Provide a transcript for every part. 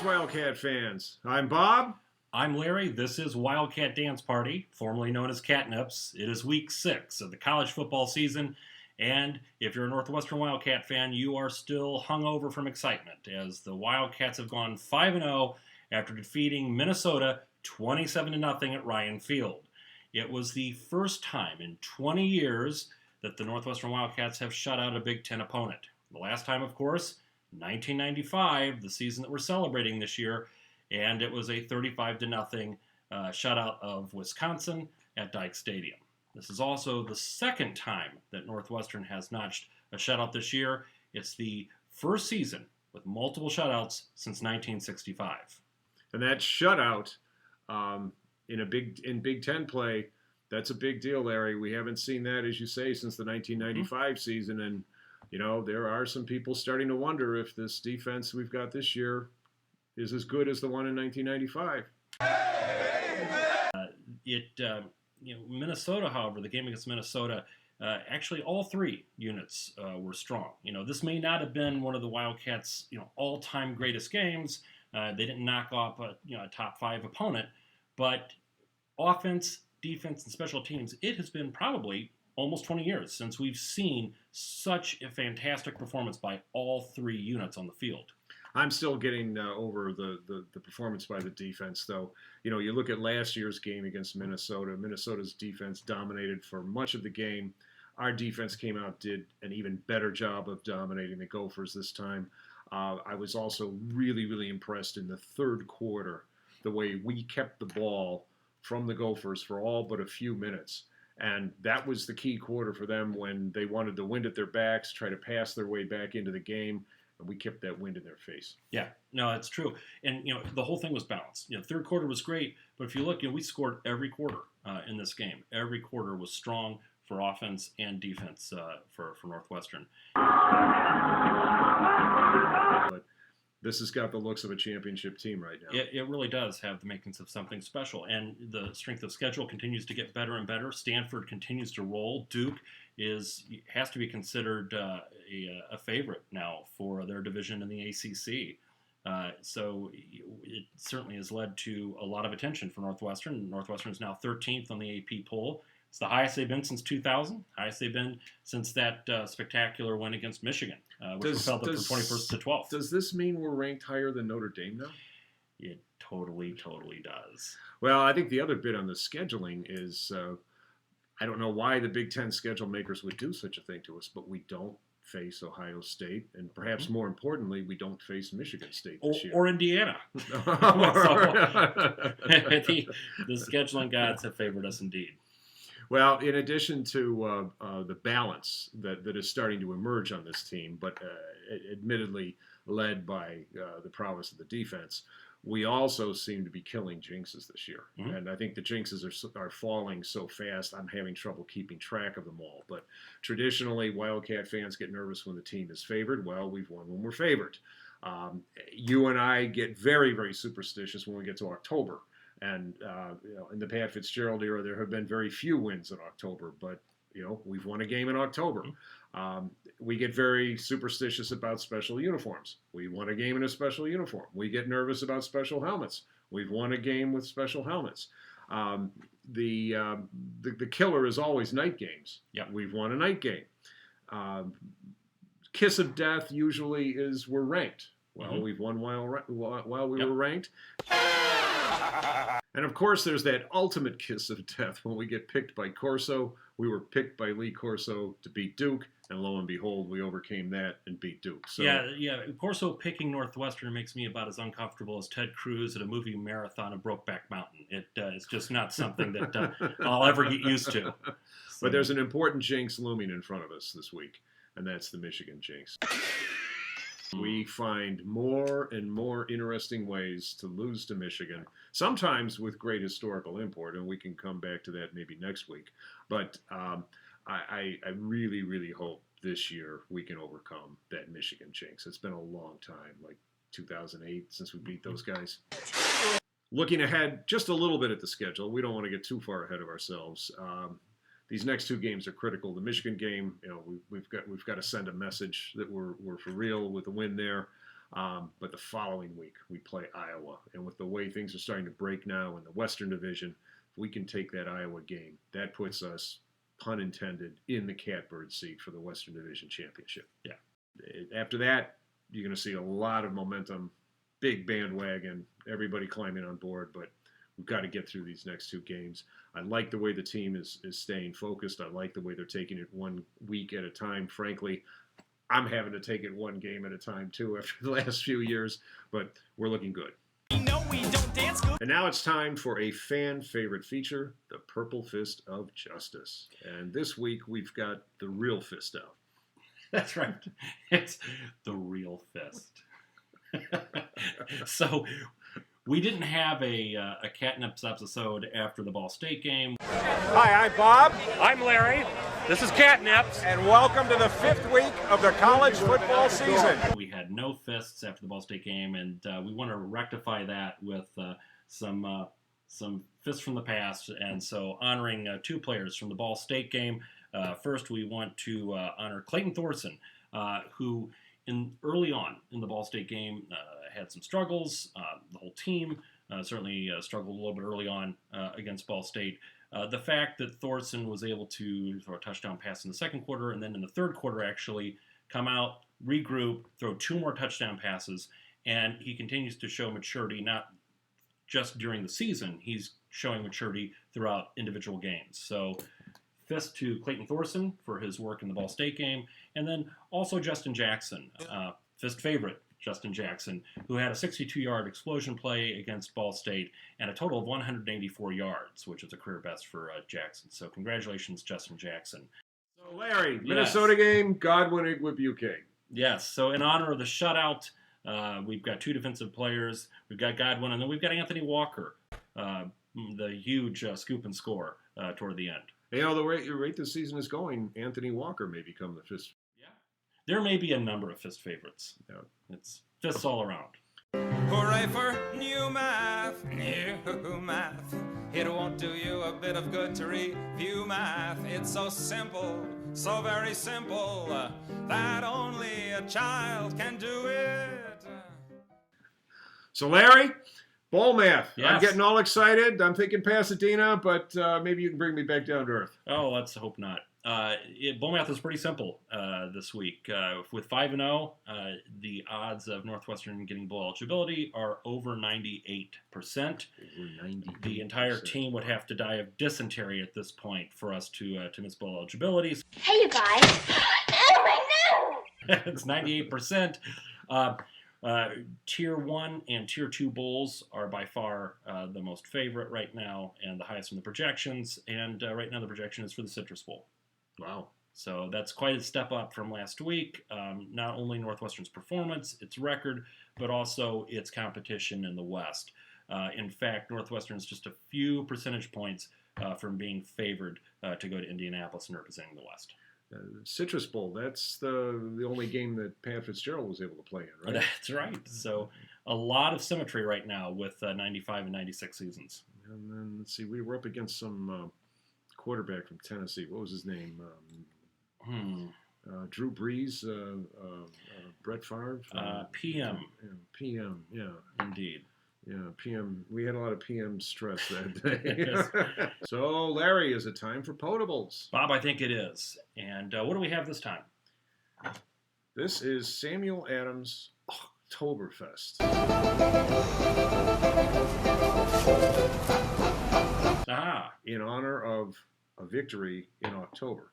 Wildcat fans. I'm Bob. I'm Larry. This is Wildcat Dance Party, formerly known as Catnips. It is week 6 of the college football season, and if you're a Northwestern Wildcat fan, you are still hungover from excitement as the Wildcats have gone 5-0 after defeating Minnesota 27-0 at Ryan Field. It was the first time in 20 years that the Northwestern Wildcats have shut out a Big Ten opponent. The last time, of course, 1995, the season that we're celebrating this year, and it was a 35-0 shutout of Wisconsin at Dyke Stadium. This is also the second time that Northwestern has notched a shutout this year. It's the first season with multiple shutouts since 1965. And that shutout in Big Ten play, that's a big deal, Larry. We haven't seen that, as you say, since the 1995 season, and you know, there are some people starting to wonder if this defense we've got this year is as good as the one in 1995. Minnesota, however, the game against Minnesota, actually all three units were strong. You know, this may not have been one of the Wildcats, all-time greatest games. They didn't knock off a top 5 opponent, but offense, defense, and special teams, it has been probably almost 20 years since we've seen such a fantastic performance by all three units on the field. I'm still getting over the performance by the defense, though. You know, you look at last year's game against Minnesota. Minnesota's defense dominated for much of the game. Our defense came out, did an even better job of dominating the Gophers this time. I was also really, really impressed in the third quarter, the way we kept the ball from the Gophers for all but a few minutes. And that was the key quarter for them when they wanted the wind at their backs, try to pass their way back into the game, and we kept that wind in their face. Yeah, no, it's true. And, the whole thing was balanced. Third quarter was great, but if you look, we scored every quarter in this game. Every quarter was strong for offense and defense for Northwestern. But this has got the looks of a championship team right now. It really does have the makings of something special, and the strength of schedule continues to get better and better. Stanford continues to roll. Duke has to be considered a favorite now for their division in the ACC. So it certainly has led to a lot of attention for Northwestern. Northwestern is now 13th on the AP poll. It's the highest they've been since 2000, highest they've been since that spectacular win against Michigan, which propelled them from 21st to 12th. Does this mean we're ranked higher than Notre Dame now? It totally does. Well, I think the other bit on the scheduling is I don't know why the Big Ten schedule makers would do such a thing to us, but we don't face Ohio State, and perhaps more importantly, we don't face Michigan State this year. Or Indiana. The scheduling gods have favored us indeed. Well, in addition to the balance that is starting to emerge on this team, but admittedly led by the prowess of the defense, we also seem to be killing jinxes this year. Mm-hmm. And I think the jinxes are falling so fast, I'm having trouble keeping track of them all. But traditionally, Wildcat fans get nervous when the team is favored. Well, we've won when we're favored. You and I get very, very superstitious when we get to October. And, in the Pat Fitzgerald era, there have been very few wins in October, but, we've won a game in October. We get very superstitious about special uniforms. We won a game in a special uniform. We get nervous about special helmets. We've won a game with special helmets. The killer is always night games. Yep. We've won a night game. Kiss of death usually is we're ranked. Well, we've won while we were ranked. And of course, there's that ultimate kiss of death when we get picked by Corso. We were picked by Lee Corso to beat Duke, and lo and behold, we overcame that and beat Duke. So yeah. Corso picking Northwestern makes me about as uncomfortable as Ted Cruz at a movie marathon of Brokeback Mountain. It's just not something that I'll ever get used to. So. But there's an important jinx looming in front of us this week, and that's the Michigan jinx. We we find more and more interesting ways to lose to Michigan, sometimes with great historical import, and we can come back to that maybe next week. But I really, really hope this year we can overcome that Michigan jinx. It's been a long time, like 2008, since we beat those guys. Looking ahead just a little bit at the schedule, we don't want to get too far ahead of ourselves. These next two games are critical. The Michigan game, we've got to send a message that we're for real with the win there. But the following week we play Iowa, and with the way things are starting to break now in the Western Division, if we can take that Iowa game, that puts us, pun intended, in the catbird seat for the Western Division championship. Yeah. After that, you're going to see a lot of momentum, big bandwagon, everybody climbing on board, but we've got to get through these next two games. I like the way the team is staying focused. I like the way they're taking it 1 week at a time. Frankly, I'm having to take it one game at a time, too, after the last few years, but we're looking good. We don't dance good. And now it's time for a fan favorite feature, the Purple Fist of Justice. And this week we've got the real fist out. That's right. It's the real fist. So we didn't have a Catnips episode after the Ball State game. Hi, I'm Bob, I'm Larry. This is Catnips. and welcome to the 5th week of the college football season. We had no fists after the Ball State game, and we want to rectify that with some fists from the past. And so honoring two players from the Ball State game. First, we want to honor Clayton Thorson, who early on in the Ball State game had some struggles. The whole team certainly struggled a little bit early on against Ball State. The fact that Thorson was able to throw a touchdown pass in the second quarter, and then in the third quarter actually come out, regroup, throw 2 more touchdown passes, and he continues to show maturity, not just during the season. He's showing maturity throughout individual games. So fist to Clayton Thorson for his work in the Ball State game, and then also Justin Jackson, fist favorite Justin Jackson, who had a 62-yard explosion play against Ball State and a total of 184 yards, which is a career best for Jackson. So congratulations, Justin Jackson. So Larry, Minnesota game, Godwin, Igwe, Yes, so in honor of the shutout, we've got 2 defensive players. We've got Godwin, and then we've got Anthony Walker, the huge scoop and score toward the end. The rate this season is going, Anthony Walker may become the fist. Yeah, there may be a number of fist favorites. Yeah. It's fists all around. Hooray for new math, new math. It won't do you a bit of good to review math. It's so simple, so very simple, that only a child can do it. So Larry, bowl math. Yes. I'm getting all excited. I'm thinking Pasadena, but maybe you can bring me back down to earth. Oh, let's hope not. Bowl math is pretty simple this week. With 5-0, the odds of Northwestern getting bowl eligibility are over 98%. Over 98%. The entire team would have to die of dysentery at this point for us to miss bowl eligibility. Hey, you guys. Oh, my nose! It's 98%. Tier 1 and Tier 2 bowls are by far the most favorite right now and the highest in the projections. And right now the projection is for the Citrus Bowl. Wow. So that's quite a step up from last week. Not only Northwestern's performance, its record, but also its competition in the West. In fact, Northwestern's just a few percentage points from being favored to go to Indianapolis and representing the West. Citrus Bowl, that's the only game that Pat Fitzgerald was able to play in, right? That's right. So a lot of symmetry right now with 95 and 96 seasons. And then, let's see, we were up against some quarterback from Tennessee. What was his name? Drew Brees, Brett Favre? PM. PM, yeah. Indeed. Yeah, PM. We had a lot of PM stress that day. So, Larry, is it time for potables? Bob, I think it is. And what do we have this time? This is Samuel Adams' Octoberfest. In honor of a victory in October.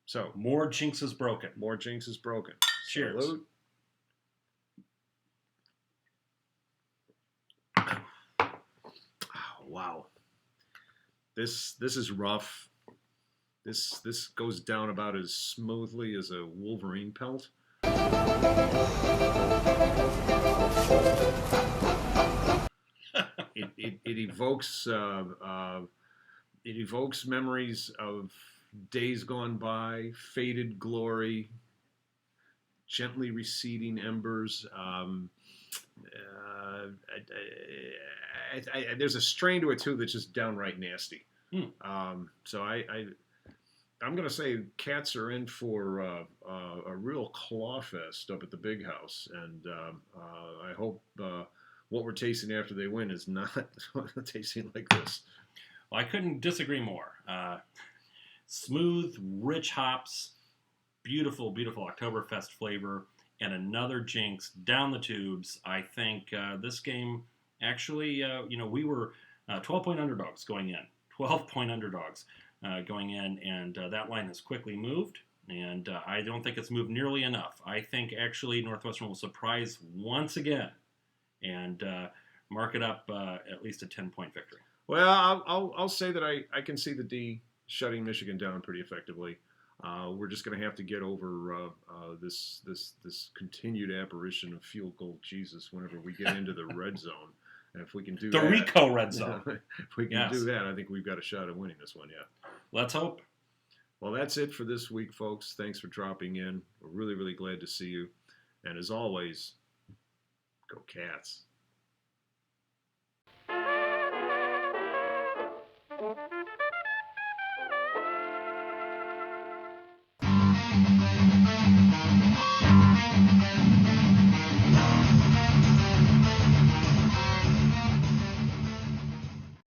So, More jinx is broken. more jinx is broken. Cheers. Salute. Oh, wow. This is rough. This goes down about as smoothly as a Wolverine pelt. it evokes memories of days gone by, faded glory, gently receding embers. There's a strain to it too that's just downright nasty. So I'm going to say cats are in for a real claw fest up at the big house, and I hope what we're tasting after they win is not tasting like this. Well, I couldn't disagree more. Smooth, rich hops, beautiful, beautiful Oktoberfest flavor, and another jinx down the tubes. I think this game actually, we were 12-point underdogs going in. 12-point underdogs going in, and that line has quickly moved, and I don't think it's moved nearly enough. I think actually Northwestern will surprise once again and mark it up at least a 10-point victory. Well, I'll say that I can see the D shutting Michigan down pretty effectively. We're just going to have to get over this continued apparition of field goal Jesus whenever we get into the red zone. And if we can do the that, Rico red zone. If we can do that, I think we've got a shot at winning this one. Yeah. Let's hope. Well, that's it for this week, folks. Thanks for dropping in. We're really, really glad to see you. And as always, go Cats.